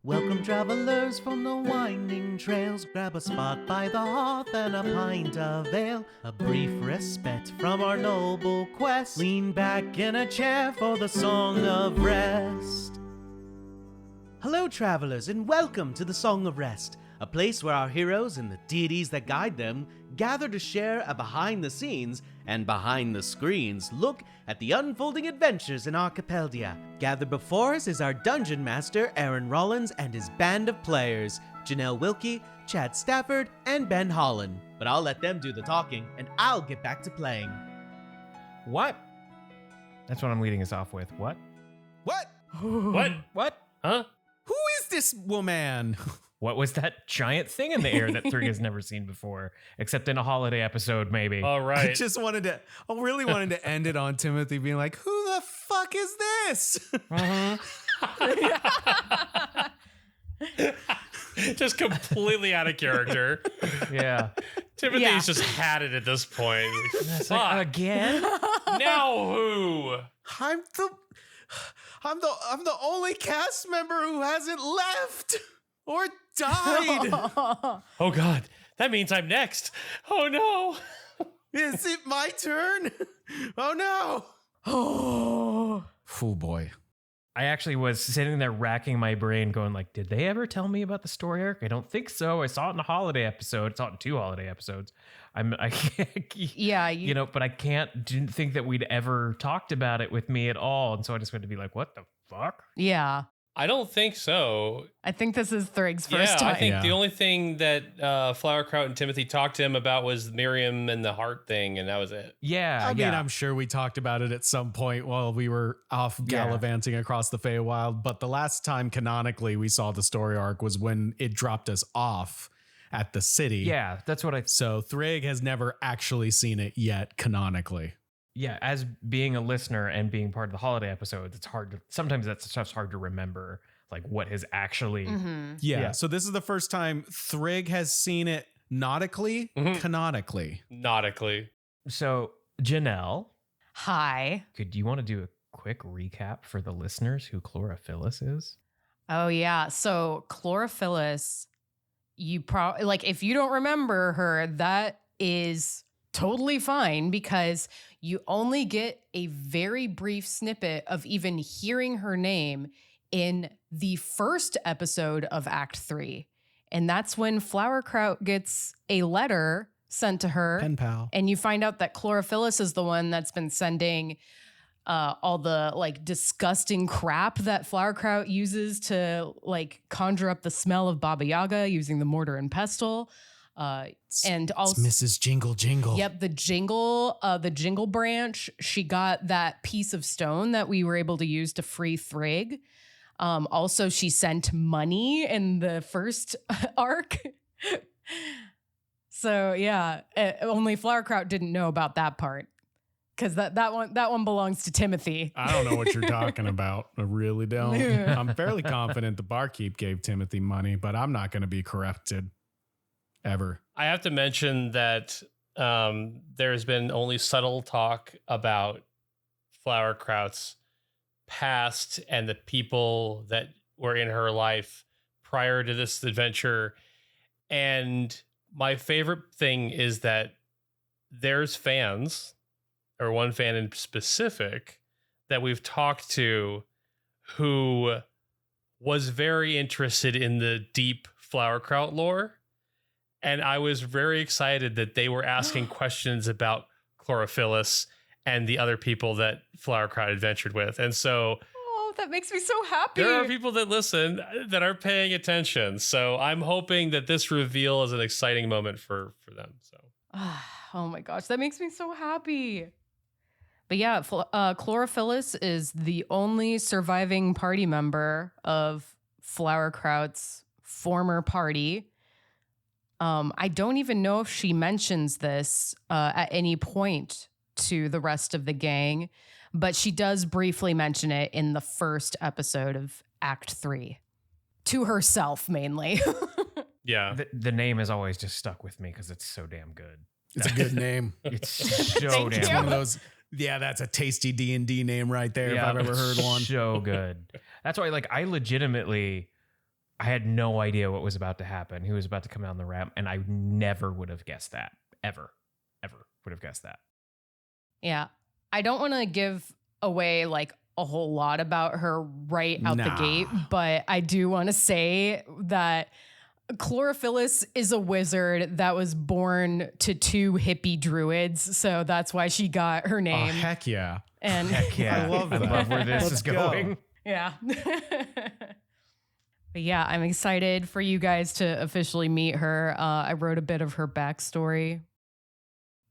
Welcome travelers from the winding trails. Grab a spot by the hearth and a pint of ale. A brief respite from our noble quest. Lean back in a chair for the Song of Rest. Hello travelers and welcome to the Song of Rest, a place where our heroes and the deities that guide them gather to share a behind-the-scenes and behind-the-screens look at the unfolding adventures in Archipeldia. Gathered before us is our dungeon master, Aaron Rollins, and his band of players, Janelle Wilke, Chad Stafford, and Ben Holland. But I'll let them do the talking, and I'll get back to playing. What? That's what I'm leading us off with. What? What? What? Huh? Who is this woman? What was that giant thing in the air that Three has never seen before? Except in a holiday episode, maybe. All right. I really wanted to end it on Timothy being like, who the fuck is this? Just completely out of character. Yeah. Timothy's just had it at this point. Like, again? Now who? I'm the only cast member who hasn't left or died. Oh God, that means I'm next. Oh no. Is it my turn? Oh no. Oh boy. I actually was sitting there racking my brain going like, did they ever tell me about the story arc? I don't think so. I saw it in a holiday episode. I saw it in 2 holiday episodes. I can't, but I didn't think that we'd ever talked about it with me at all. And so I just went to be like, what the fuck? Yeah. I don't think so. I think this is Thrig's first time. I think the only thing that Flowerkraut and Timothy talked to him about was Miriam and the heart thing, and that was it. Yeah. I mean, I'm sure we talked about it at some point while we were off gallivanting across the Feywild, but the last time canonically we saw the story arc was when it dropped us off at the city. Yeah, that's what I... So Thrig has never actually seen it yet canonically. Yeah, as being a listener and being part of the holiday episodes, it's hard to... Sometimes that stuff's hard to remember, like what has actually... Mm-hmm. Yeah, so this is the first time Thrig has seen it nautically, canonically. Nautically. So, Janelle. Hi. Do you want to do a quick recap for the listeners who Chlorophyllus is? Oh, yeah. So Chlorophyllus, you probably... Like, if you don't remember her, that is... totally fine because you only get a very brief snippet of even hearing her name in the first episode of Act 3. And that's when Flowerkraut gets a letter sent to her. Pen pal. And you find out that Chlorophyllus is the one that's been sending all the like disgusting crap that Flowerkraut uses to like conjure up the smell of Baba Yaga using the mortar and pestle. And also it's Mrs. Jingle Jingle. Yep, the jingle branch. She got that piece of stone that we were able to use to free Thrig. Also, she sent money in the first arc. So yeah, only Flowerkraut didn't know about that part because that one belongs to Timothy. I don't know what you're talking about. I really don't. I'm fairly confident the barkeep gave Timothy money, but I'm not going to be corrected. Ever. I have to mention that there's been only subtle talk about Flowerkraut's past and the people that were in her life prior to this adventure. And my favorite thing is that there's fans, or one fan in specific, that we've talked to who was very interested in the deep Flowerkraut lore. And I was very excited that they were asking questions about Chlorophyllus and the other people that Flowerkraut adventured with. And so... Oh, that makes me so happy. There are people that listen that are paying attention. So I'm hoping that this reveal is an exciting moment for them. So. Oh my gosh, that makes me so happy. But yeah, Chlorophyllus is the only surviving party member of Flowerkraut's former party. I don't even know if she mentions this at any point to the rest of the gang, but she does briefly mention it in the first episode of Act 3. To herself, mainly. Yeah. The name has always just stuck with me because it's so damn good. It's a good name. It's so damn It's good. one of those... Yeah, that's a tasty D&D name right there if I've ever heard one. So good. That's why, like, I legitimately I had no idea what was about to happen, who was about to come down the ramp, and I never would have guessed that. Ever would have guessed that. Yeah. I don't want to give away like a whole lot about her right out the gate, but I do want to say that Chlorophyllus is a wizard that was born to 2 hippie druids, so that's why she got her name. Oh, heck yeah. And heck yeah. I love that. I love where this is going. Go. Yeah. But yeah, I'm excited for you guys to officially meet her. I wrote a bit of her backstory.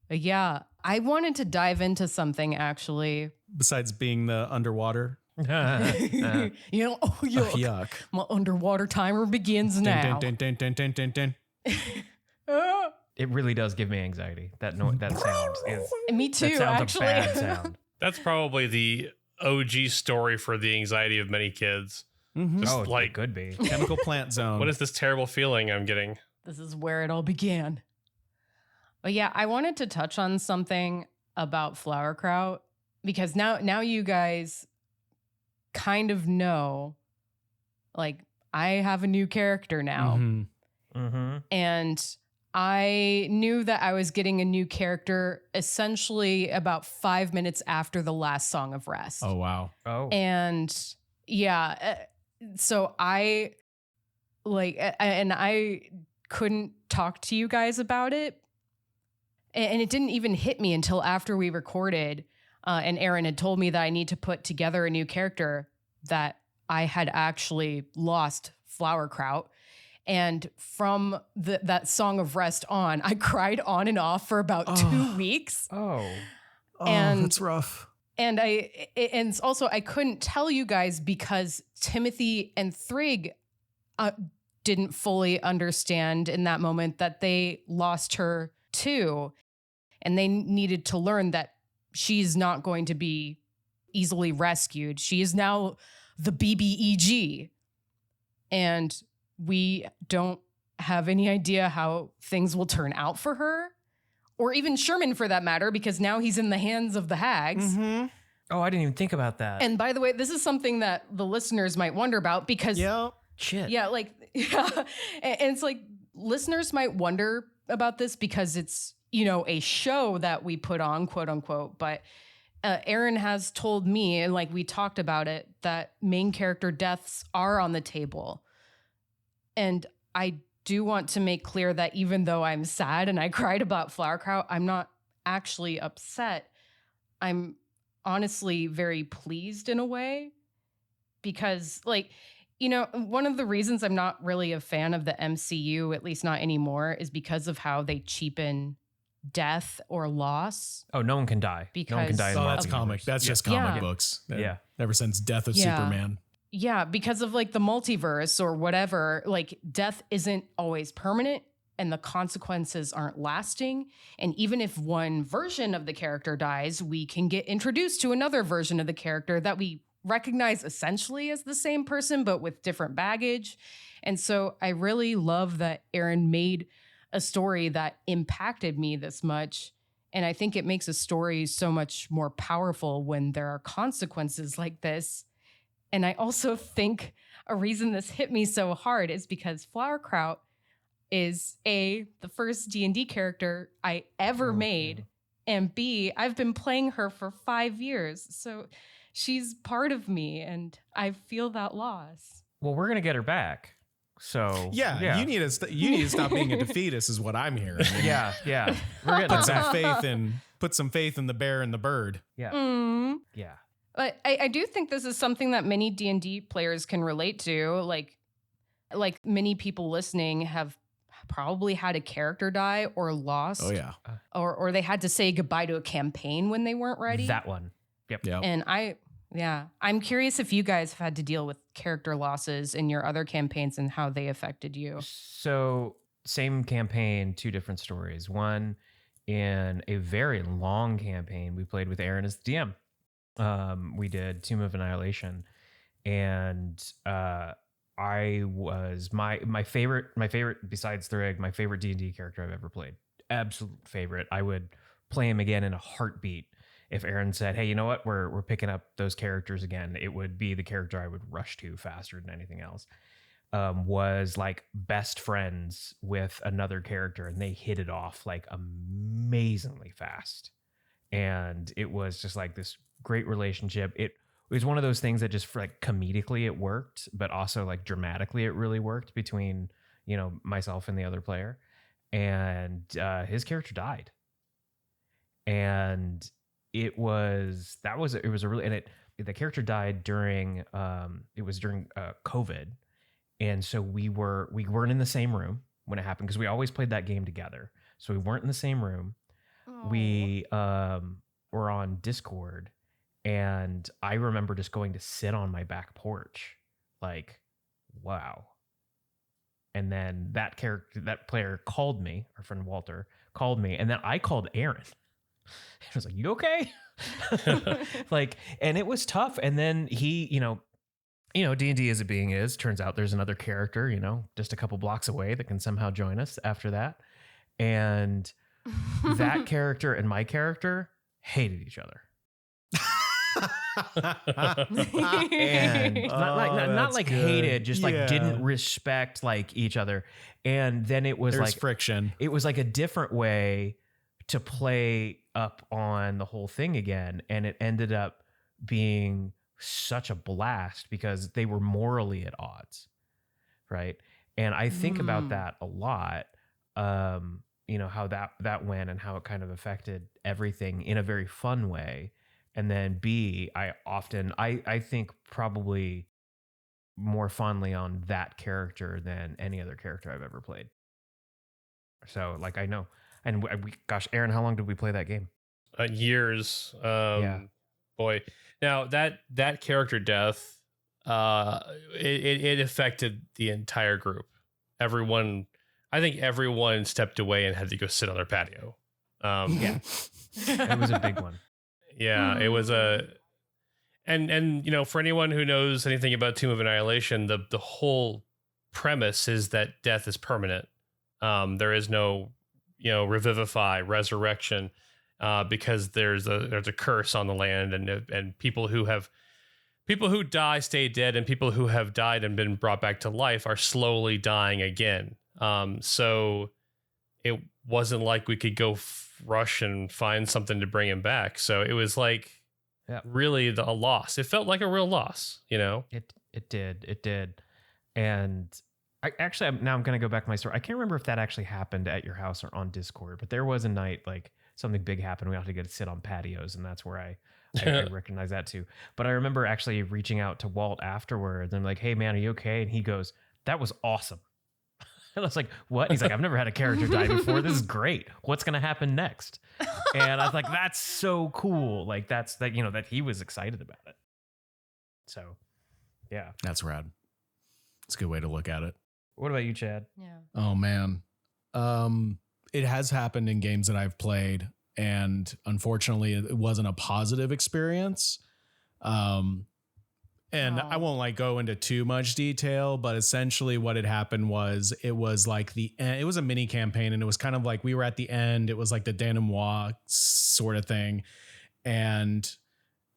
But yeah, I wanted to dive into something actually. Besides being the underwater. Yuck. Yuck. My underwater timer begins now. Dun, dun, dun, dun, dun, dun, dun. It really does give me anxiety. That sound is. Me too, that sounds actually. A bad sound. That's probably the OG story for the anxiety of many kids. Mm-hmm. Just it could be. Chemical plant zone. What is this terrible feeling I'm getting? This is where it all began. But yeah, I wanted to touch on something about Flowerkraut because now you guys kind of know, like, I have a new character now. Mm-hmm. Mm-hmm. And I knew that I was getting a new character essentially about 5 minutes after the last Song of Rest. Oh, wow. Oh. And yeah, so I couldn't talk to you guys about it. And it didn't even hit me until after we recorded. And Aaron had told me that I need to put together a new character, that I had actually lost Flowerkraut. And from that Song of Rest on, I cried on and off for about 2 weeks. Oh, And that's rough. And and also I couldn't tell you guys because Timothy and Thrigg didn't fully understand in that moment that they lost her too. And they needed to learn that she's not going to be easily rescued. She is now the BBEG. And we don't have any idea how things will turn out for her. Or even Sherman, for that matter, because now he's in the hands of the hags. Mm-hmm. Oh, I didn't even think about that. And by the way, this is something that the listeners might wonder about because... Yeah. Shit. Yeah, like... Yeah. And it's like, listeners might wonder about this because it's, a show that we put on, quote unquote. But Aaron has told me, and like we talked about it, that main character deaths are on the table. And I do want to make clear that even though I'm sad and I cried about Flowerkraut, I'm not actually upset. I'm honestly very pleased in a way because, like, one of the reasons I'm not really a fan of the MCU, at least not anymore, is because of how they cheapen death or loss. Oh, no one can die. Because no one can die. That's comic. That's just comic books. Yeah. Ever since Death of Yeah. Superman. Yeah, because of like the multiverse or whatever, like death isn't always permanent and the consequences aren't lasting. And even if one version of the character dies, we can get introduced to another version of the character that we recognize essentially as the same person, but with different baggage. And so I really love that Aaron made a story that impacted me this much. And I think it makes a story so much more powerful when there are consequences like this. And I also think a reason this hit me so hard is because Flowerkraut is the first D&D character I ever made. Yeah. And B, I've been playing her for 5 years. So she's part of me and I feel that loss. Well, we're going to get her back. So yeah. You need to stop being a defeatist is what I'm hearing. Yeah. We're getting put some faith in the bear and the bird. Yeah. Yeah. But I do think this is something that many D&D players can relate to. Like many people listening have probably had a character die or lost. Oh, yeah. Or they had to say goodbye to a campaign when they weren't ready. That one. Yep. And I'm curious if you guys have had to deal with character losses in your other campaigns and how they affected you. So same campaign, 2 different stories. One, in a very long campaign, we played with Aaron as the DM. We did Tomb of Annihilation, and I was my favorite besides Thrigg, my favorite D&D character I've ever played. Absolute favorite. I would play him again in a heartbeat. If Aaron said, "Hey, you know what? We're picking up those characters again," it would be the character I would rush to faster than anything else. was like best friends with another character, and they hit it off like amazingly fast. And it was just like this great relationship. It was one of those things that just for like comedically it worked, but also like dramatically it really worked between, you know, myself and the other player. And his character died. And the character died during COVID. And so we weren't in the same room when it happened, because we always played that game together. So we weren't in the same room. Oh. We were on Discord, and I remember just going to sit on my back porch, like, wow. And then that player called me, our friend Walter called me, and then I called Aaron. I was like, "You okay?" Like, and it was tough. And then he, D&D as it being is, turns out there's another character, just a couple blocks away that can somehow join us after that. And that character and my character hated each other. And not like good. Hated, just like didn't respect like each other. And then it was like friction. It was like a different way to play up on the whole thing again. And it ended up being such a blast because they were morally at odds. Right. And I think about that a lot. How that went and how it kind of affected everything in a very fun way. And then B, I think probably more fondly on that character than any other character I've ever played. So like, I know. And gosh, Aaron, how long did we play that game? Years. Boy. Now that character death, it affected the entire group. I think everyone stepped away and had to go sit on their patio. Yeah, it was a big one. Yeah, it was and for anyone who knows anything about Tomb of Annihilation, the whole premise is that death is permanent. There is no, revivify, resurrection, because there's a curse on the land, and people who die stay dead, and people who have died and been brought back to life are slowly dying again. So it wasn't like we could go rush and find something to bring him back. So it was like really a loss. It felt like a real loss, It did. And I'm going to go back to my story. I can't remember if that actually happened at your house or on Discord, but there was a night like something big happened. We had to get to sit on patios, and that's where I recognize that too. But I remember actually reaching out to Walt afterwards and I'm like, "Hey man, are you okay?" And he goes, "That was awesome." And I was like, "What?" He's like, "I've never had a character die before. This is great. What's going to happen next?" And I was like, "That's so cool." Like that he was excited about it. So, yeah. That's rad. It's a good way to look at it. What about you, Chad? Yeah. Oh man. It has happened in games that I've played, and unfortunately it wasn't a positive experience. And I won't like go into too much detail, but essentially what had happened was it was like it was a mini campaign, and it was kind of like we were at the end. It was like the denouement sort of thing. And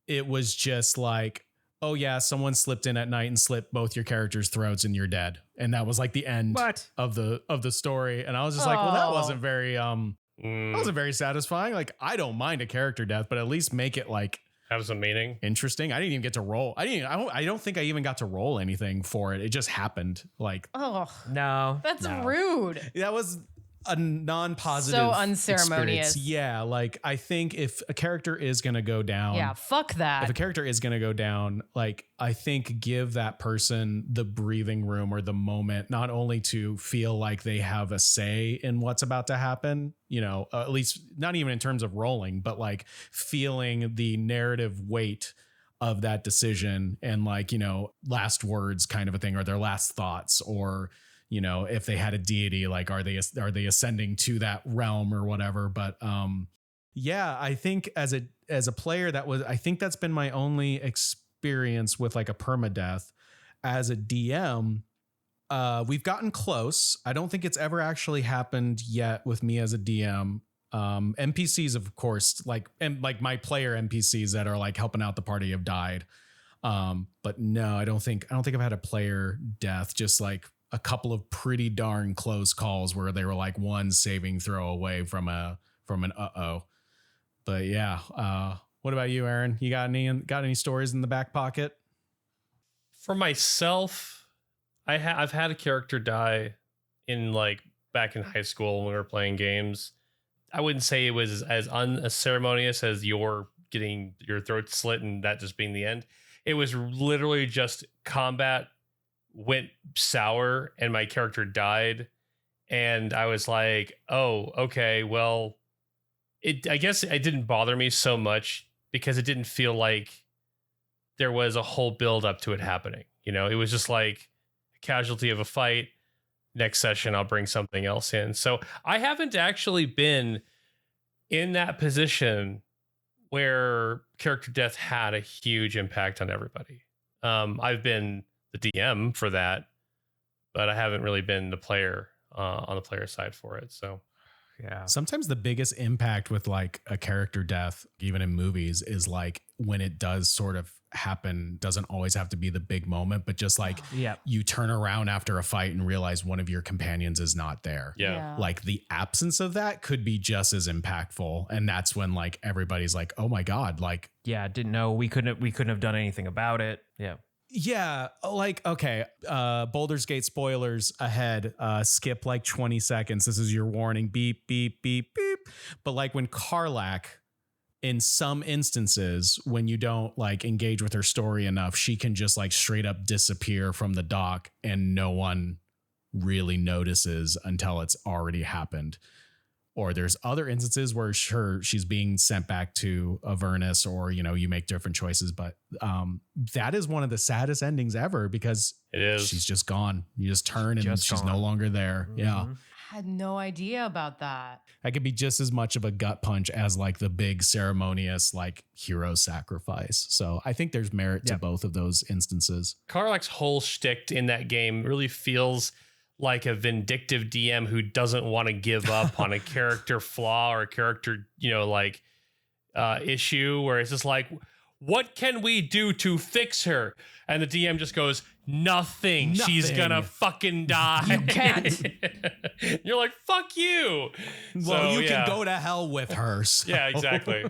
it was just like, oh yeah, someone slipped in at night and slit both your characters' throats and you're dead. And that was like the end of the story. And I was just like, well, that wasn't very satisfying. Like, I don't mind a character death, but at least make it like have some meaning. Interesting. I didn't even get to roll. I don't think I even got to roll anything for it. It just happened. Like, no, that's rude. That was a non-positive, so unceremonious. Experience. Yeah, like I think if a character is gonna go down, fuck that. If a character is gonna go down, like I think give that person the breathing room or the moment, not only to feel like they have a say in what's about to happen, at least not even in terms of rolling, but like feeling the narrative weight of that decision and like, last words kind of a thing, or their last thoughts, or if they had a deity, like, are they ascending to that realm or whatever? But, I think as a player, I think that's been my only experience with like a permadeath. As a DM, we've gotten close. I don't think it's ever actually happened yet with me as a DM. NPCs, of course, like my player NPCs that are like helping out the party have died. But no, I don't think I've had a player death, just like a couple of pretty darn close calls where they were like one saving throw away from an uh-oh. But yeah, what about you, Aaron? You got any stories in the back pocket? For myself, I've had a character die in like back in high school when we were playing games. I wouldn't say it was as unceremonious as your getting your throat slit and that just being the end. It was literally just combat went sour and my character died. And I was like, oh, okay, well, I guess it didn't bother me so much because it didn't feel like there was a whole build up to it happening. You know, it was just like a casualty of a fight. Next session, I'll bring something else in. So I haven't actually been in that position where character death had a huge impact on everybody. I've been the DM for that, but I haven't really been the player on the player side for it. So yeah. Sometimes the biggest impact with like a character death, even in movies, is like when it does sort of happen, doesn't always have to be the big moment, but just like you turn around after a fight and realize one of your companions is not there. Yeah. Like the absence of that could be just as impactful. And that's when like everybody's like, oh my God, like, yeah, didn't know we couldn't have done anything about it. Yeah. Yeah, like, okay, Baldur's Gate spoilers ahead, skip like 20 seconds. This is your warning, beep, beep, beep, beep. But like when Karlach, in some instances, when you don't like engage with her story enough, she can just like straight up disappear from the dock and no one really notices until it's already happened. Or there's other instances where she's being sent back to Avernus, or, you know, you make different choices. But that is one of the saddest endings ever because it is. She's just gone. You just turn and she's no longer there. Mm-hmm. Yeah. I had no idea about that. That could be just as much of a gut punch as like the big ceremonious like hero sacrifice. So I think there's merit to both of those instances. Karlach's whole shtick in that game really feels like a vindictive DM who doesn't want to give up on a character flaw or a character, you know, like issue where it's just like, what can we do to fix her? And the DM just goes, nothing. She's gonna fucking die. You can't. You're like, fuck you. Well, so, you can go to hell with her. So. Yeah, exactly.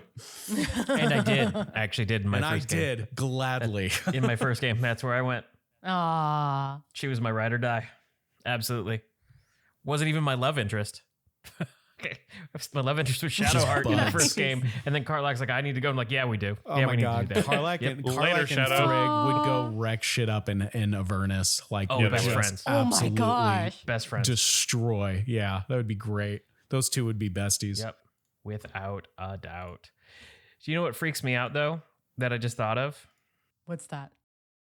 And I did. I actually did in my first game. And I did, gladly. In my first game, that's where I went. Ah, she was my ride or die. Absolutely. Wasn't even my love interest. My love interest was Shadowheart in the first game. And then Karlach's like, I need to go. I'm like, yeah, we do. Oh yeah, my we God. need to do that. Karlach and Frigg would go wreck shit up in Avernus. Like, best friends. Oh my gosh. Best friends. Destroy. Yeah, that would be great. Those two would be besties. Yep. Without a doubt. Do you know what freaks me out, though, that I just thought of? What's that?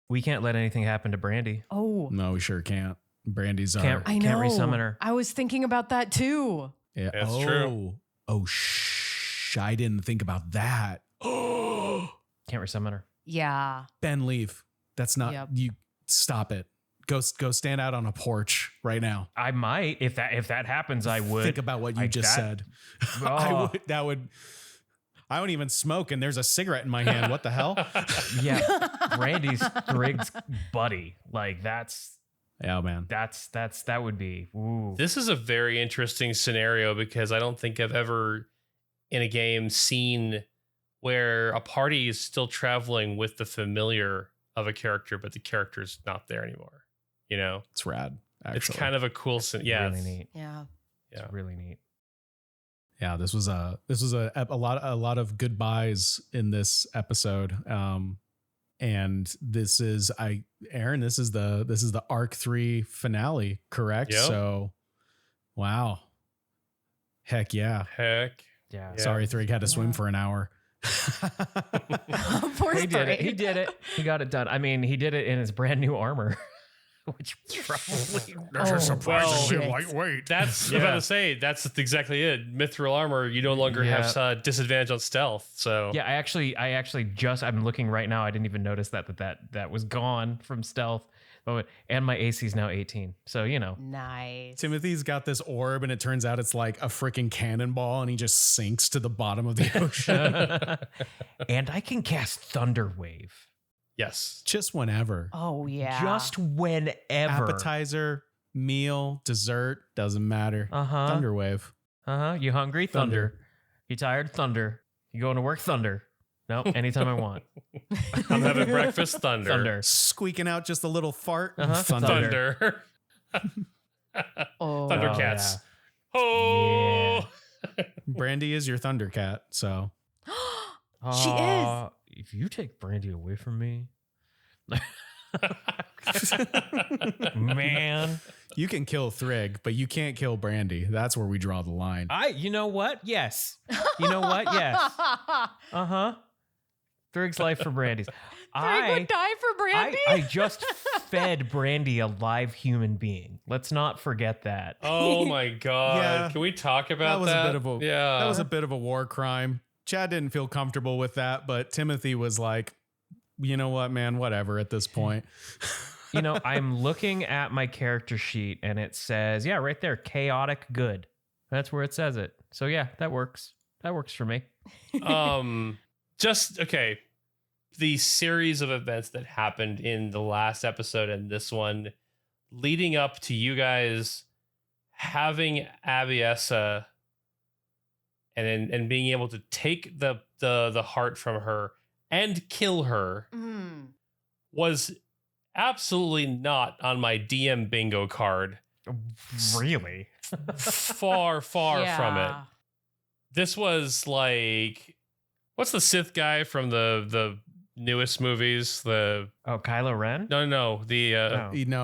We can't let anything happen to Brandy. Oh. No, we sure can't. Brandy's can't resummon her. I was thinking about that too. Yeah, that's true. Oh, I didn't think about that. Can't resummon her. Yeah. Ben, leave. That's not you. Stop it. Go stand out on a porch right now. I might. If that happens, I would. Think about what you just said. I would. That would. I don't even smoke, and there's a cigarette in my hand. What the hell? Yeah, Brandy's Frigg's buddy. Like that's. Yeah, man. That would be. Ooh. This is a very interesting scenario because I don't think I've ever in a game seen where a party is still traveling with the familiar of a character, but the character's not there anymore. You know, it's rad. Actually. It's kind of a cool. Yeah, really neat. Yeah, it's really neat. Yeah, this was a lot of goodbyes in this episode. And this is Aaron, this is the Arc 3 finale, correct? Yep. So wow. Heck yeah. Yeah. Sorry, Thrig had to swim for an hour. He did it. He got it done. I mean, he did it in his brand new armor. Which probably surprisingly lightweight. That's about to say that's exactly it. Mithril armor, you no longer have disadvantage on stealth. So yeah, I actually I'm looking right now. I didn't even notice that was gone from stealth. And my AC is now 18. So, you know. Nice. Timothy's got this orb and it turns out it's like a freaking cannonball and he just sinks to the bottom of the ocean. And I can cast Thunder Wave. Yes. Just whenever. Oh yeah. Just whenever. Appetizer, meal, dessert, doesn't matter. Thunderwave. You hungry? Thunder. You tired? Thunder. You going to work? Thunder. No, anytime I want. I'm having breakfast. Thunder. Thunder. Squeaking out just a little fart. Thunder. Oh. Thundercats. Yeah. Oh. Brandy is your Thundercat, so. She is. If you take Brandy away from me, man, You can kill Thrigg, but you can't kill Brandy. That's where we draw the line. you know what? Yes. You know what? Yes. Thrigg's life for Brandy's. Thrigg would die for Brandy. I just fed Brandy a live human being. Let's not forget that. Oh my God. Yeah. Can we talk about that? That was a bit of a war crime. Chad didn't feel comfortable with that, but Timothy was like, you know what, man, whatever at this point. You know, I'm looking at my character sheet and it says, yeah, right there, chaotic good. That's where it says it. So yeah, that works. That works for me. Okay. The series of events that happened in the last episode and this one leading up to you guys having Abiesa and being able to take the heart from her and kill her was absolutely not on my DM bingo card. Really? Far from it. This was like, what's the Sith guy from the newest movies? Kylo Ren? No. No,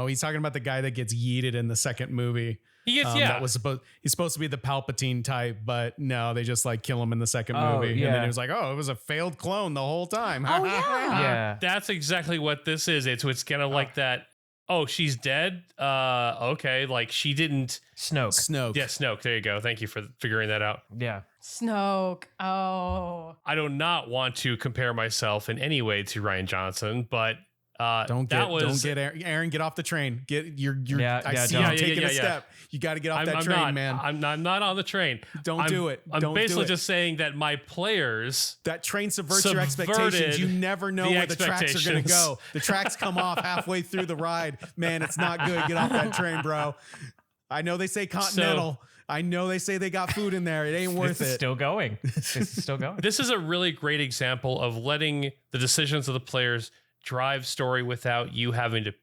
he's talking about the guy that gets yeeted in the second movie. He gets, he's supposed to be the Palpatine type, but no, they just like kill him in the second movie. Yeah. And then he was like, oh, it was a failed clone the whole time. Oh, yeah. Yeah. That's exactly what this is. It's kind of like that. Oh, she's dead. Okay. Like she didn't. Snoke. Yeah, Snoke. There you go. Thank you for figuring that out. Yeah. Snoke. Oh. I do not want to compare myself in any way to Ryan Johnson, but don't get Aaron, get off the train. I see you taking a step. You got to get off that train, man. I'm not on the train. Don't do it. I'm basically just saying that my players, that train subverts your expectations. You never know where the tracks are going to go. The tracks come off halfway through the ride. Man, it's not good. Get off that train, bro. I know they say Continental. I know they say they got food in there. It ain't worth it. It's still going. It's still going. This is a really great example of letting the decisions of the players drive story without you having to,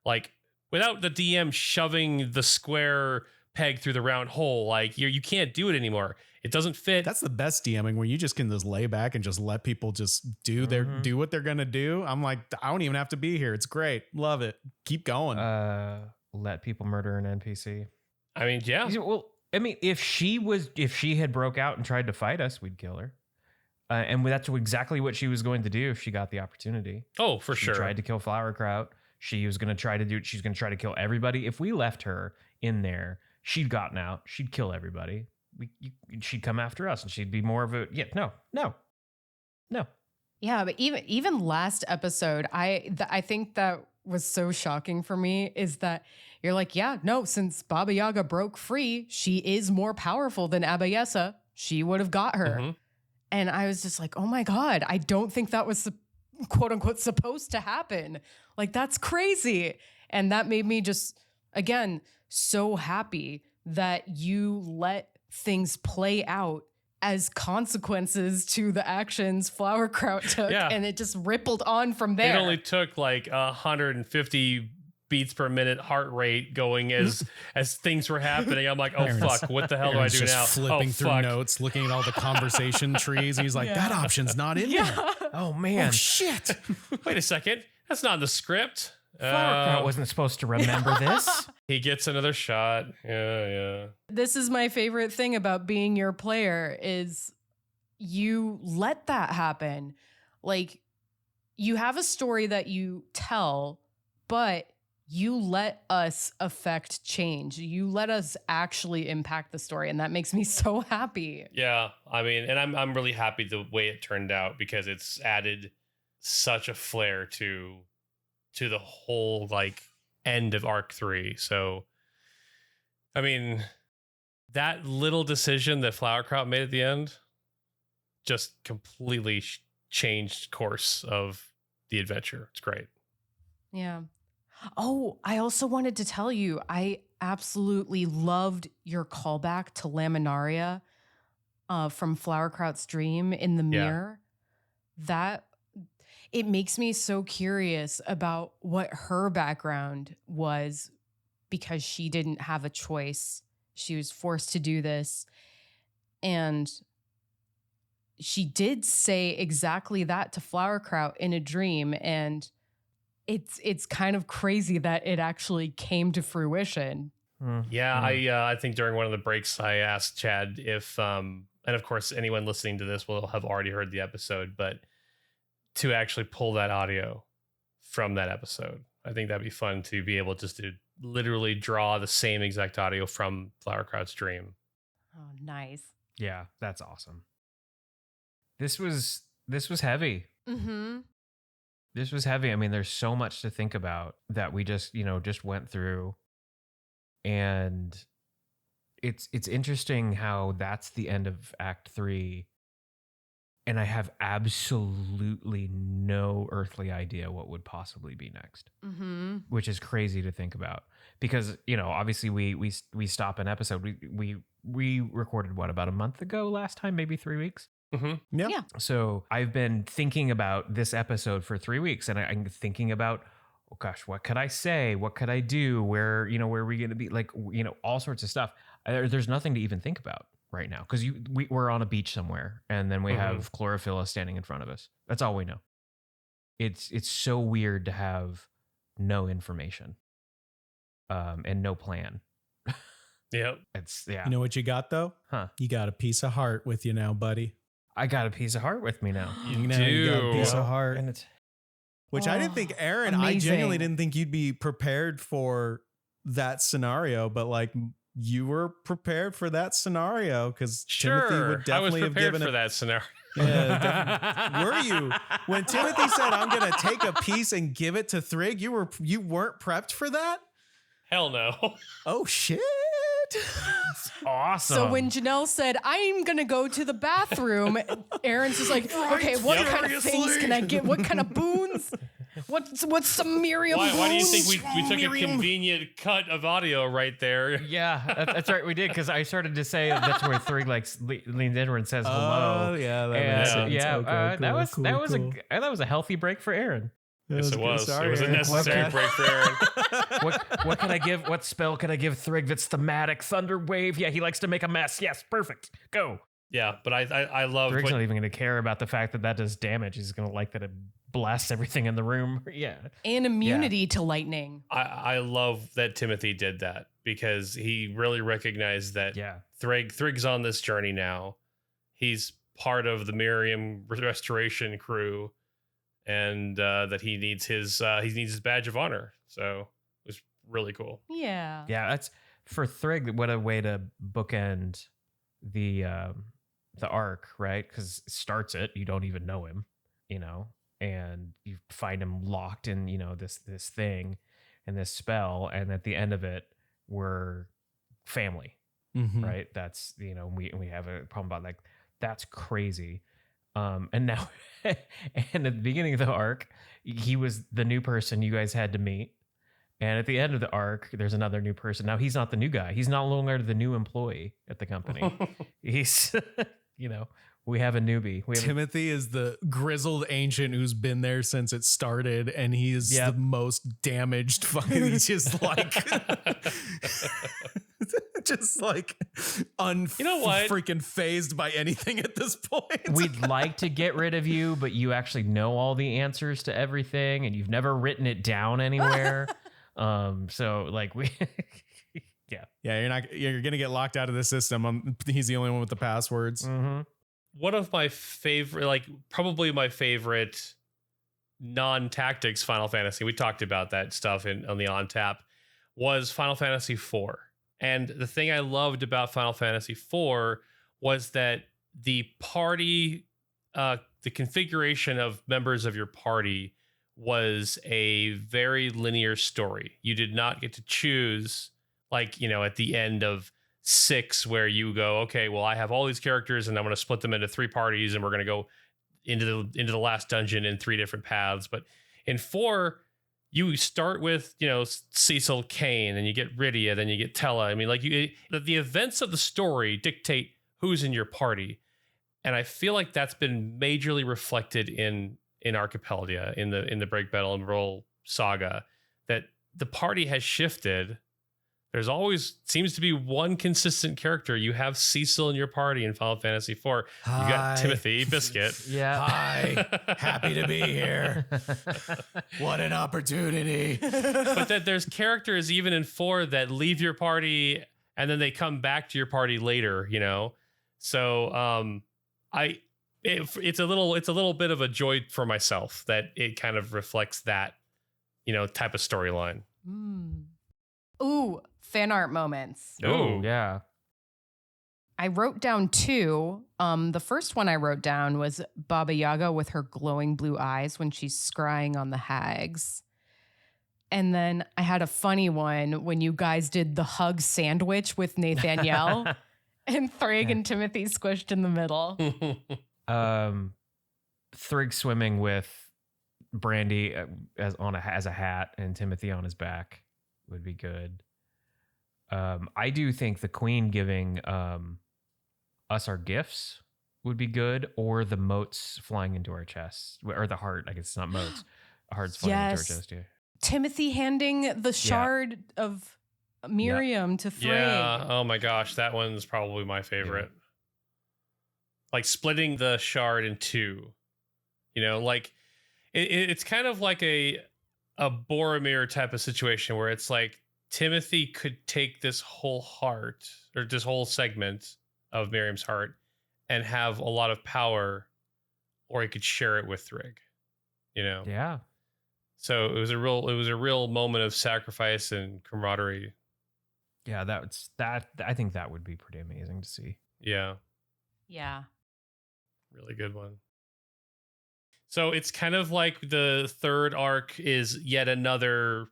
like, without the DM shoving the square peg through the round hole. Like, you can't do it anymore. It doesn't fit. That's the best DMing, where you just can just lay back and just let people just do what they're gonna do. I'm like, I don't even have to be here. It's great. Love it. Keep going. Let people murder an NPC. I mean, yeah. Well, I mean, if she had broke out and tried to fight us, we'd kill her. And that's exactly what she was going to do if she got the opportunity. Oh, for sure. She tried to kill Flowerkraut. She's going to try to kill everybody. If we left her in there, she'd gotten out. She'd kill everybody. She'd come after us, and she'd be more of a no. Yeah, but even last episode, I think that was so shocking for me is that you're like, yeah, no, since Baba Yaga broke free, she is more powerful than Abiesa. She would have got her. Mm-hmm. And I was just like, oh my God, I don't think that was quote unquote supposed to happen. Like, that's crazy. And that made me just, again, so happy that you let things play out as consequences to the actions Flowerkraut took. Yeah. And it just rippled on from there. It only took like 150 beats per minute heart rate going as things were happening. I'm like, oh, fuck, what the hell do I do now? Flipping through notes, looking at all the conversation trees. And he's like, that option's not in there. Oh, man. Oh, shit. Wait a second. That's not in the script. Flowerkraut wasn't supposed to remember this. He gets another shot. Yeah. This is my favorite thing about being your player is you let that happen. Like, you have a story that you tell, but you let us affect change. You let us actually impact the story. And that makes me so happy. Yeah. I mean, and I'm really happy the way it turned out because it's added such a flair to the whole like end of arc 3. So, I mean, that little decision that Flowerkraut made at the end just completely changed course of the adventure. It's great. Yeah. Oh, I also wanted to tell you, I absolutely loved your callback to Laminaria from Flowerkraut's dream in the mirror. That it makes me so curious about what her background was, because she didn't have a choice. She was forced to do this. And she did say exactly that to Flowerkraut in a dream. And it's kind of crazy that it actually came to fruition. Yeah, I think during one of the breaks, I asked Chad if, and of course, anyone listening to this will have already heard the episode, but to actually pull that audio from that episode. I think that'd be fun to be able just to literally draw the same exact audio from Flowerkraut's dream. Oh, nice. Yeah, that's awesome. This was heavy. Mm-hmm. This was heavy. I mean, there's so much to think about that we just went through. And it's interesting how that's the end of Act 3. And I have absolutely no earthly idea what would possibly be next, which is crazy to think about. Because, obviously we stop an episode. We recorded about a month ago last time, maybe 3 weeks. Mm-hmm. Yeah. So I've been thinking about this episode for 3 weeks, and I'm thinking about, oh gosh, what could I say? What could I do? Where are we going to be? Like, all sorts of stuff. There's nothing to even think about right now, because we're on a beach somewhere, and then we have Chlorophylla standing in front of us. That's all we know. It's so weird to have no information, and no plan. Yep. You know what you got though? Huh? You got a piece of heart with you now, buddy. I got a piece of heart with me now. You got a piece of heart. And it's Which I didn't think, Aaron, amazing. I genuinely didn't think you'd be prepared for that scenario, but like you were prepared for that scenario, because Timothy would definitely have given for that scenario. Yeah, were you? When Timothy said, "I'm going to take a piece and give it to Thrig," you weren't prepped for that? Hell no. Oh shit. awesome. So when Janelle said, "I'm gonna go to the bathroom," Aaron's just like, "Okay, what kind of things can I get? What kind of boons? What's some Miriam boons?" Why do you think we took a convenient cut of audio right there? Yeah, that's right. We did, because I started to say that's where Thrig leans in and says hello. Oh yeah, that And, makes sense. yeah, Okay, that was a healthy break for Aaron. Yes, it was. Sorry, It was a Aaron. necessary break for Aaron. What can I give? What spell can I give Thrig that's thematic? Thunder wave. Yeah, he likes to make a mess. Yes, perfect. Go. Yeah, but I love Thrig's not even going to care about the fact that does damage. He's going to like that it blasts everything in the room. Yeah. And immunity to lightning. I love that Timothy did that, because he really recognized that Thrig's on this journey now. He's part of the Miriam restoration crew, and that he needs his badge of honor. So it was really cool. Yeah. Yeah, that's for Thrig. What a way to bookend the arc, right? Because it starts it, you don't even know him, and you find him locked in, this thing and this spell, and at the end of it, we're family, right? That's we have a problem about, like, that's crazy. And now, and at the beginning of the arc, he was the new person you guys had to meet. And at the end of the arc, there's another new person. Now he's not the new guy. He's no longer the new employee at the company. He's, we have a newbie. Timothy is the grizzled ancient who's been there since it started, and he is the most damaged fucking. He's just like, freaking phased by anything at this point. We'd like to get rid of you, but you actually know all the answers to everything, and you've never written it down anywhere. So like we. Yeah, you're gonna get locked out of the system. He's the only one with the passwords. Mm-hmm. One of my favorite, probably my favorite non-tactics Final Fantasy, we talked about that stuff on the On Tap, was Final Fantasy IV. And the thing I loved about Final Fantasy IV was that the party, the configuration of members of your party was a very linear story. You did not get to choose, at the end of 6, where you go, okay, well, I have all these characters and I'm going to split them into 3 parties and we're going to go into the last dungeon in 3 different paths. But in 4, you start with, Cecil, Kane, and you get Rydia, then you get Tella. I mean, like the events of the story dictate who's in your party. And I feel like that's been majorly reflected in Archipelagia, in the Break, Battle, and Roll saga, that the party has shifted. There's always seems to be one consistent character. You have Cecil in your party in Final Fantasy IV. You got Timothy Biscuit. Yeah. Hi. Happy to be here. What an opportunity. But that there's characters even in 4 that leave your party and then they come back to your party later, So it's a little bit of a joy for myself that it kind of reflects that, type of storyline. Ooh, fan art moments. Oh, yeah. I wrote down 2. The first one I wrote down was Baba Yaga with her glowing blue eyes when she's scrying on the hags. And then I had a funny one when you guys did the hug sandwich with Nathaniel and Thrigg and Timothy squished in the middle. Thrigg swimming with Brandy as a hat and Timothy on his back would be good. I do think the Queen giving us our gifts would be good, or the motes flying into our chests, or the heart. I guess it's not motes. A heart's flying into our chest. Yeah. Timothy handing the shard of Miriam to Thrigg. Yeah. Oh my gosh, that one's probably my favorite. Yeah. Like splitting the shard in 2. Like it's kind of like a Boromir type of situation where it's like Timothy could take this whole heart or this whole segment of Miriam's heart and have a lot of power, or he could share it with Thrigg, Yeah. So it was a real moment of sacrifice and camaraderie. Yeah, I think that would be pretty amazing to see. Yeah. Yeah. Really good one. So it's kind of like the 3rd arc is yet another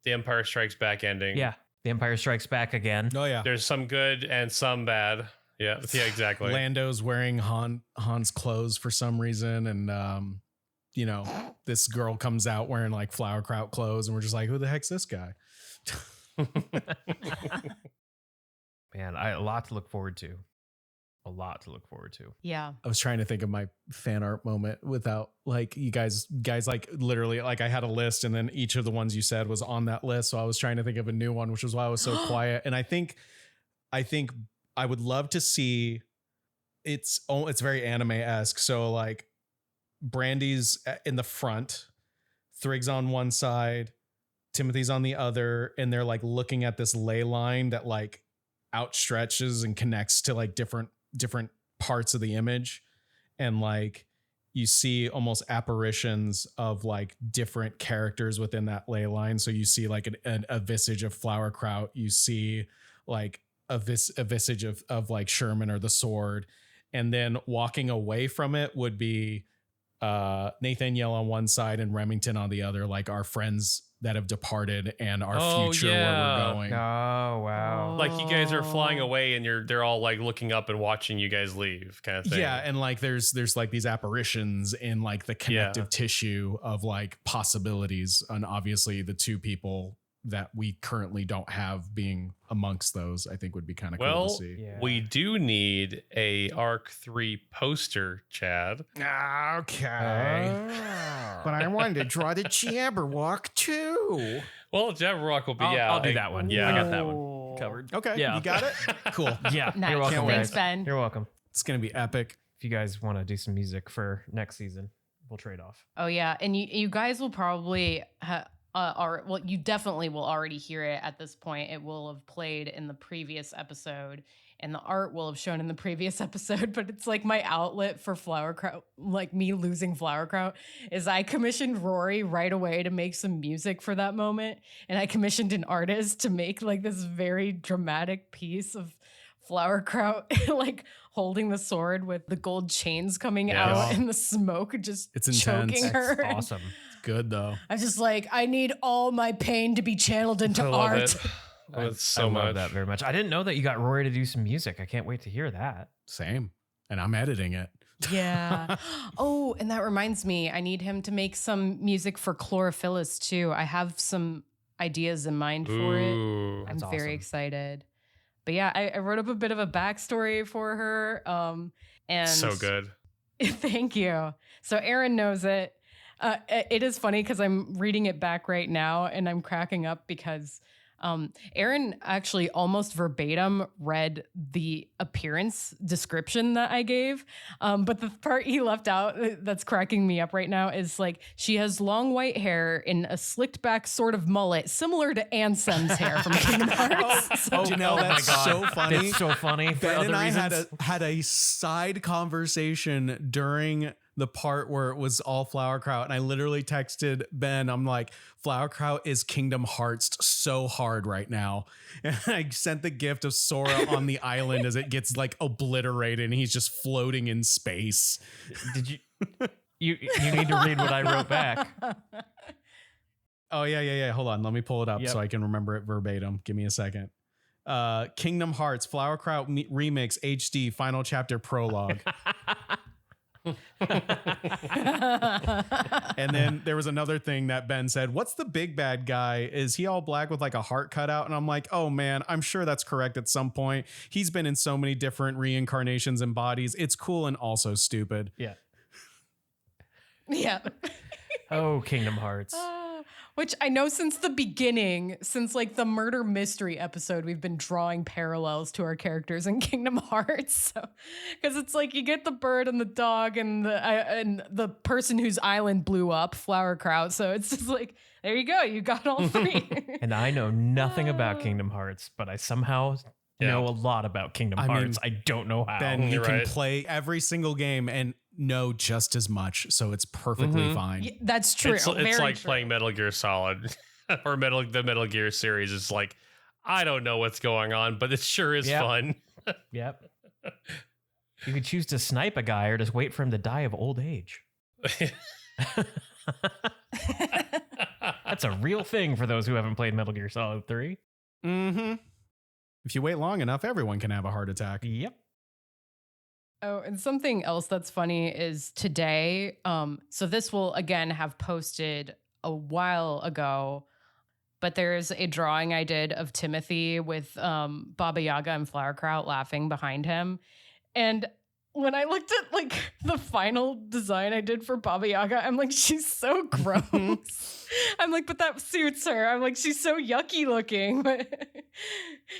The Empire Strikes Back ending. Yeah. The Empire Strikes Back again. Oh, yeah. There's some good and some bad. Yeah, exactly. Lando's wearing Han's clothes for some reason. And, this girl comes out wearing like Flowerkraut clothes. And we're just like, who the heck's this guy? Man, a lot to look forward to. Yeah. I was trying to think of my fan art moment without like you guys like literally like I had a list and then each of the ones you said was on that list. So I was trying to think of a new one, which was why I was so quiet. And I think I would love to see it's very anime-esque. So like Brandy's in the front, Thrigg's on one side, Timothy's on the other, and they're like looking at this ley line that like outstretches and connects to like different parts of the image, and like you see almost apparitions of like different characters within that ley line. So you see like a visage of Flowerkraut, you see like a visage of like Sherman or the sword, and then walking away from it would be Nathaniel on one side and Remington on the other, like our friends that have departed and our future where we're going. Oh, wow. Like you guys are flying away and they're all like looking up and watching you guys leave kind of thing. Yeah. And like there's like these apparitions in like the connective tissue of like possibilities. And obviously the 2 people that we currently don't have being amongst those, I think would be kind of cool to see. Yeah. We do need a Arc 3 poster, Chad. Okay. But I wanted to draw the Jabberwock too. Well, Jabberwock will be, I'll do that one. Yeah. I got that one covered. Okay. Yeah. You got it? Cool. Yeah. Nice. You're welcome, Thanks, guys. Ben. You're welcome. It's going to be epic. If you guys want to do some music for next season, we'll trade off. Oh, yeah. And you guys will probably you definitely will already hear it at this point. It will have played in the previous episode and the art will have shown in the previous episode, but it's like my outlet for Flowerkraut, like me losing Flowerkraut, is I commissioned Rory right away to make some music for that moment. And I commissioned an artist to make like this very dramatic piece of Flowerkraut like holding the sword with the gold chains coming out and the smoke just choking her. That's awesome. Good though. I'm just like, I need all my pain to be channeled into art. I love that very much. I didn't know that you got Rory to do some music. I can't wait to hear that. Same. And I'm editing it. Yeah. Oh, and that reminds me, I need him to make some music for Chlorophyllus too. I have some ideas in mind for it. I'm very awesome. excited. But yeah, I wrote up a bit of a backstory for her. And So good. Thank you. So Aaron knows it. It is funny because I'm reading it back right now and I'm cracking up because Aaron actually almost verbatim read the appearance description that I gave. But the part he left out that's cracking me up right now is like, she has long white hair in a slicked back sort of mullet, similar to Ansem's hair from Kingdom Hearts. Janelle, that's so funny. It's so funny. For Ben other and I reasons. had a side conversation during the part where it was all Flowerkraut, and I literally texted Ben, I'm like, Flowerkraut is Kingdom Hearts so hard right now. And I sent the gift of Sora on the island as it gets like obliterated and he's just floating in space. Did you you need to read what I wrote back. Oh yeah. Hold on. Let me pull it up so I can remember it verbatim. Give me a second. Kingdom Hearts, Flowerkraut Remix HD Final Chapter Prologue. And then there was another thing that Ben said, what's the big bad guy? Is he all black with like a heart cut out? And I'm like, oh man, I'm sure that's correct at some point. He's been in so many different reincarnations and bodies. It's cool and also stupid. Yeah. Yeah. Oh, Kingdom Hearts. Which I know since the beginning, since like the murder mystery episode, we've been drawing parallels to our characters in Kingdom Hearts. Because it's like you get the bird and the dog and the person whose island blew up, Flowerkraut. So it's just like, there you go. You got all three. And I know nothing about Kingdom Hearts, but I somehow know a lot about Kingdom Hearts. I don't know how. Ben, you can play every single game and know just as much, so it's perfectly fine. Yeah, that's true. It's like true. Playing Metal Gear Solid or the Metal Gear series. It's like, I don't know what's going on, but it sure is fun. Yep. You could choose to snipe a guy or just wait for him to die of old age. That's a real thing for those who haven't played Metal Gear Solid 3. Mm-hmm. If you wait long enough, everyone can have a heart attack. Yep. Oh, and something else that's funny is today. So this will again have posted a while ago, but there's a drawing I did of Timothy with Baba Yaga and Flowerkraut laughing behind him. And when I looked at like the final design I did for Baba Yaga, I'm like, she's so gross. I'm like, but that suits her. I'm like, she's so yucky looking.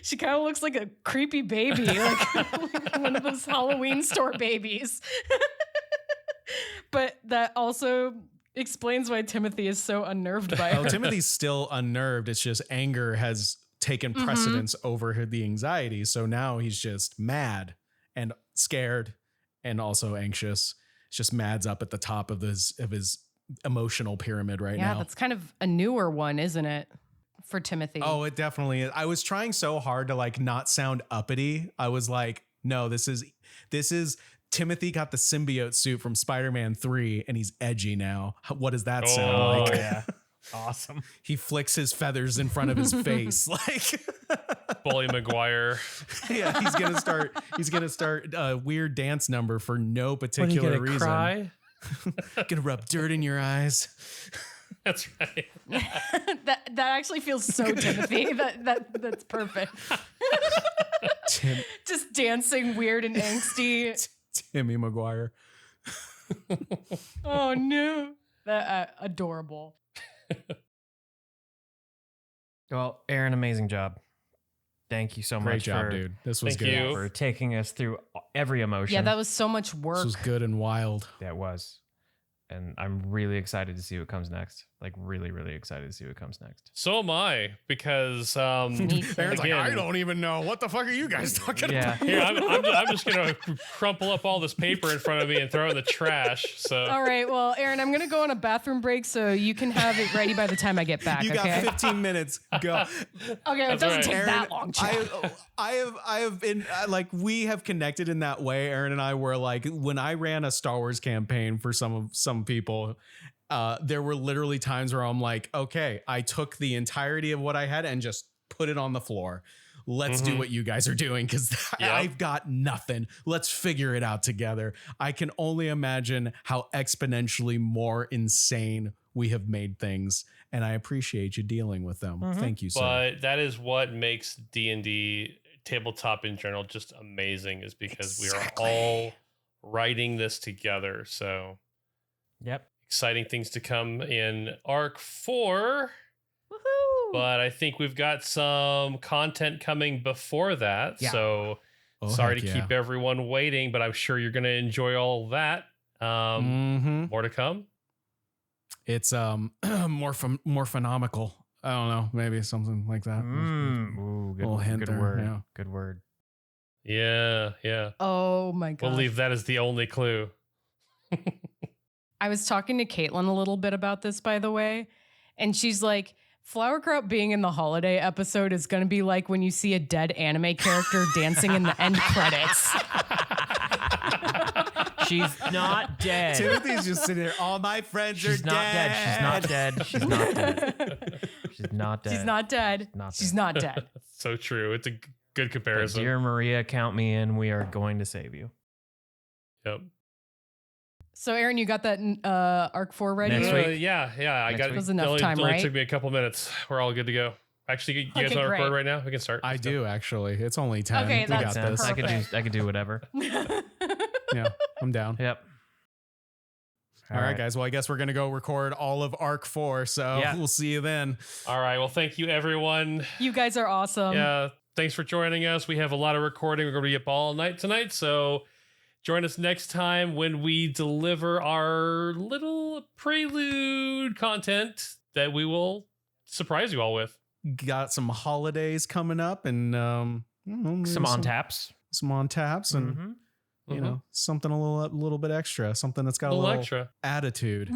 She kind of looks like a creepy baby, like one of those Halloween store babies. But that also explains why Timothy is so unnerved by her. Oh, Timothy's still unnerved. It's just anger has taken precedence over the anxiety. So now he's just mad and scared and also anxious. It's just Mad's up at the top of his emotional pyramid right now. Yeah, that's kind of a newer one, isn't it? For Timothy. Oh, it definitely is. I was trying so hard to like not sound uppity. I was like, no, this is Timothy got the symbiote suit from Spider-Man 3 and he's edgy now. What does that sound like? Oh, yeah. Awesome. He flicks his feathers in front of his face. Like Bully Maguire. Yeah, he's gonna start a weird dance number for no particular reason. Cry? Gonna rub dirt in your eyes. That's right. that actually feels so Timothy. That's perfect. Just dancing weird and angsty. Timmy Maguire. Oh no. That adorable. Well, Aaron, amazing job. Thank you so Great much job, dude. This was Thank good. you. for taking us through every emotion. Yeah, that was so much work. This was good and wild. That was. And I'm really excited to see what comes next. Like really, really excited to see what comes next. So am I, because Aaron's like, again, I don't even know. What the fuck are you guys talking about? Here, I'm just gonna crumple up all this paper in front of me and throw it in the trash. So All right, well, Aaron, I'm gonna go on a bathroom break so you can have it ready by the time I get back. You got okay? 15 minutes. Go. Okay, it doesn't right. take Aaron, that long. Chad. I have been like, we have connected in that way. Aaron and I were like, when I ran a Star Wars campaign for some people, there were literally times where I'm like, okay, I took the entirety of what I had and just put it on the floor. let's do what you guys are doing because I've got nothing. Let's figure it out together. I can only imagine how exponentially more insane we have made things, and I appreciate you dealing with them. Thank you, sir. But that is what makes D&D tabletop in general just amazing, is because we are all writing this together. So, exciting things to come in Arc 4. Woohoo! But I think we've got some content coming before that. So sorry to keep everyone waiting, but I'm sure you're going to enjoy all that. More to come. It's more phenomenal. I don't know, maybe something like that. Ooh, good word. Yeah. Good word. Yeah. Oh my god. We'll leave that as the only clue. I was talking to Caitlin a little bit about this, by the way, and she's like, Flowerkraut being in the holiday episode is going to be like when you see a dead anime character dancing in the end credits. She's not dead. Timothy's just sitting there. All my friends are dead. She's not dead. She's not dead. She's not dead. She's not dead. She's not dead. So true. It's a good comparison. But dear Maria, count me in. We are going to save you. Yep. So, Aaron, you got that Arc 4 ready? Next week? Yeah. I got it. It was enough time, It only right? took me a couple minutes. We're all good to go. Actually, you guys want to record right now? We can start. I do, actually. It's only 10. Okay, we that's got this. perfect. I could do whatever. Yeah, I'm down. Yep. All right, guys. Well, I guess we're going to go record all of Arc 4. So we'll see you then. All right. Well, thank you, everyone. You guys are awesome. Yeah. Thanks for joining us. We have a lot of recording. We're going to be up all night tonight. So join us next time when we deliver our little prelude content that we will surprise you all with. Got some holidays coming up and Some on taps. Some on taps and you know, something a little bit extra, something that's got a little extra attitude,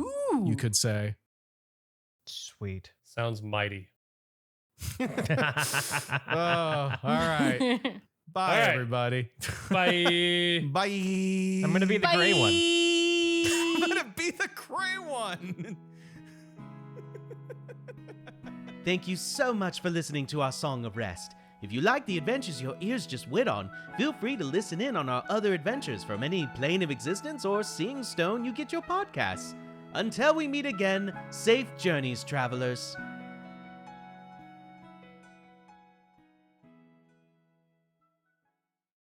you could say. Sweet. Sounds mighty. Oh, all right. Bye, everybody. Bye. Bye. I'm going to be the gray one. I'm going to be the gray one. Thank you so much for listening to our Song of Rest. If you like the adventures your ears just wit on, feel free to listen in on our other adventures from any plane of existence or seeing stone you get your podcasts. Until we meet again, safe journeys, travelers.